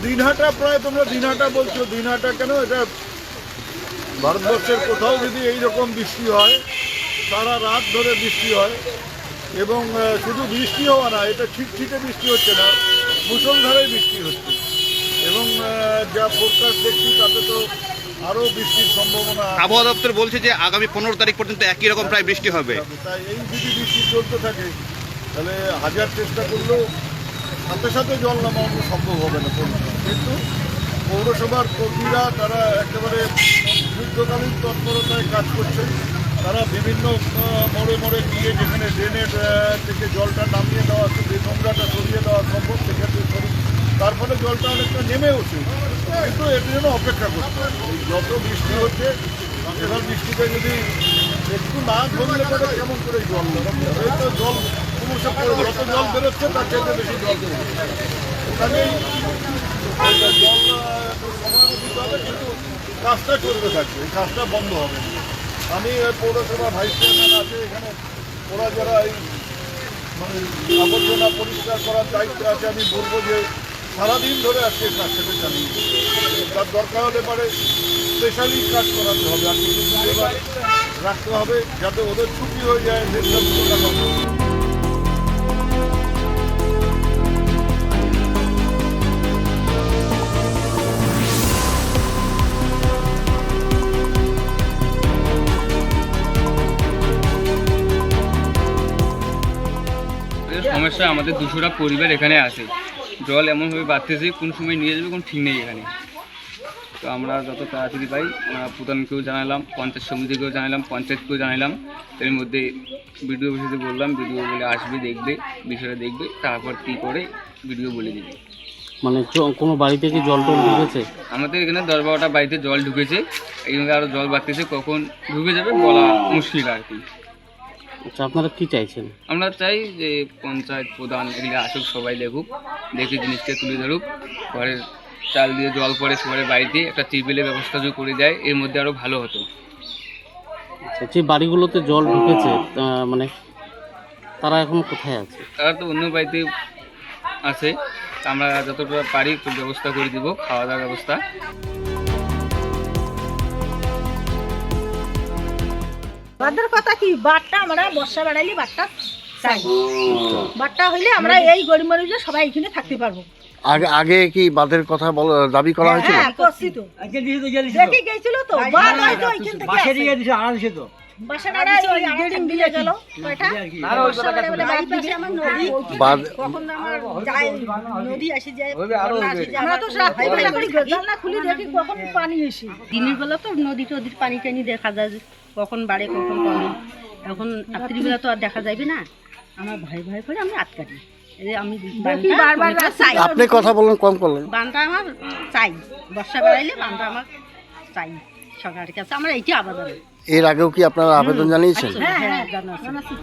দিনহাটা প্রায় তোমরা দিনহাটা বলছো, দিনহাটা কেন, এটা ভারতবর্ষের কোথাও যদি এইরকম বৃষ্টি হয়, সারা রাত ধরে বৃষ্টি হয় এবং শুধু বৃষ্টি হওয়া না, এটা ছিটছিটে বৃষ্টি হচ্ছে না, মুষলধারে বৃষ্টি হচ্ছে এবং যা ফোরকাস্ট দেখছি তাতে তো আরও বৃষ্টির সম্ভাবনা। আবহাওয়া দপ্তর বলছে যে আগামী 15 তারিখ পর্যন্ত একই রকম প্রায় বৃষ্টি হবে। তাই এই যদি বৃষ্টি চলতে থাকে তাহলে হাজার চেষ্টা করলেও সাথে সাথে জল নামানো সম্ভব হবে না। কিন্তু পৌরসভার কর্মীরা তারা একেবারে যুদ্ধকালীন তৎপরতায় কাজ করছেন। তারা বিভিন্ন মোড়ে মোড়ে গিয়ে যেখানে ড্রেনের থেকে জলটা নামিয়ে দেওয়া, নোংরাটা সরিয়ে দেওয়া সম্ভব সেক্ষেত্রে তারপরে জলটা অনেকটা নেমে ওঠে। কিন্তু এর জন্য অপেক্ষা করতে হবে। যত বৃষ্টি হচ্ছে এবার বৃষ্টিতে যদি একটু না ধরলে পরে কেমন করে জল এই তো জল সমস্যা পড়ে, যত জল বেরোচ্ছে তার চাইতে বেশি জল বেরোচ্ছে। ওখানেই জল সময় দিতে হবে, কিন্তু কাজটা চলতে থাকবে, এই কাজটা বন্ধ হবে না। আমি পৌরসভা ভাইস চেয়ারম্যান আছে এখানে, ওরা যারা এই মানে আবর্জনা পরিষ্কার করার দায়িত্ব আছে, আমি বলবো যে সারাদিন ধরে আজকে কাজটাকে চালিয়ে তার দরকার হলে পরে স্পেশালি কাজ করাতে হবে, আর কিছু এবার রাখতে হবে যাতে ওদের ছুটি হয়ে যায়। সমস্যা আমাদের 200টা পরিবার এখানে আছে। জল এমনভাবে বাড়তেছে, কোন সময় নিয়ে যাবে কোনো ঠিক নেই এখানে। তো আমরা যত তাড়াতাড়ি পাই আমরা প্রধানকেও জানালাম, পঞ্চায়েত সমিতিকেও জানালাম, পঞ্চায়েতকেও জানালাম। এর মধ্যে বিডিও অফিসে বললাম, বিডিও বলে আসবে, দেখবে, বিষয়টা দেখবে, তারপর কী করে বিডিও বলে দিবে। মানে কোনো বাড়ি থেকে জল টল ঢুকেছে? আমাদের এখানে 10-12টা বাড়িতে জল ঢুকেছে, এইভাবে আরও জল বাড়তেছে, কখন ঢুকে যাবে বলা মুশকিল আর কি। আচ্ছা, আপনারা কি চাইছেন? আমরা চাই যে পঞ্চায়েত প্রধান এগুলো আসুক, সবাই দেখুক, দেখে জিনিসটা তুলে ধরুক। ঘরের চাল দিয়ে জল পড়ে সবার বাড়িতে, একটা টিউবওয়েলের ব্যবস্থা যদি করে দেয় এর মধ্যে আরও ভালো হতো। আচ্ছা, যে বাড়িগুলোতে জল ঢুকেছে মানে তারা এখন কোথায় আছে? তারা তো অন্য বাড়িতে আছে, আমরা যতটা পারি একটু ব্যবস্থা করে দিব, খাওয়া দাওয়ার ব্যবস্থা। বাদের কথা কি, বারটা আমরা বর্ষা বাড়াইলে বারটা চাই, বারটা হইলে আমরা এই গরিব মানুষরা সবাই এখানে থাকতে পারবো। আগে কি বাঁধের কথা দাবি করা হয়েছিল? হ্যাঁ, করছি তো, দেখে গেছিল তো, বাদ হয়তো এখান থেকে আছে। বাসাটা ওই গেডিং দিয়ে গেল কয়টা, বলে বাড়ির পাশে আমার নদী, কখন আমার যায় নদী আসি যায়, আমরা তো সব ভাই ভাই করে জানলা খুলে দেখি কখন পানি এসে। দিনের বেলা তো নদী টদির পানি টানি দেখা যায় কখন বাড়ে কখন কমে, এখন রাত্রিবেলা তো আর দেখা যাবে না। আমার ভাই ভাই করে আমি আটকাটি, আমি বারবার চাই। আপনি কথা বললেন, কম করলেন। বানটা আমার চাই, বর্ষা বেড়াইলে বানটা আমার চাই সরকারের কাছে, আমরা এইটি আবেদন। এর আগেও কি আপনারা আবেদন জানিয়েছেন? হ্যাঁ, জানাচ্ছি।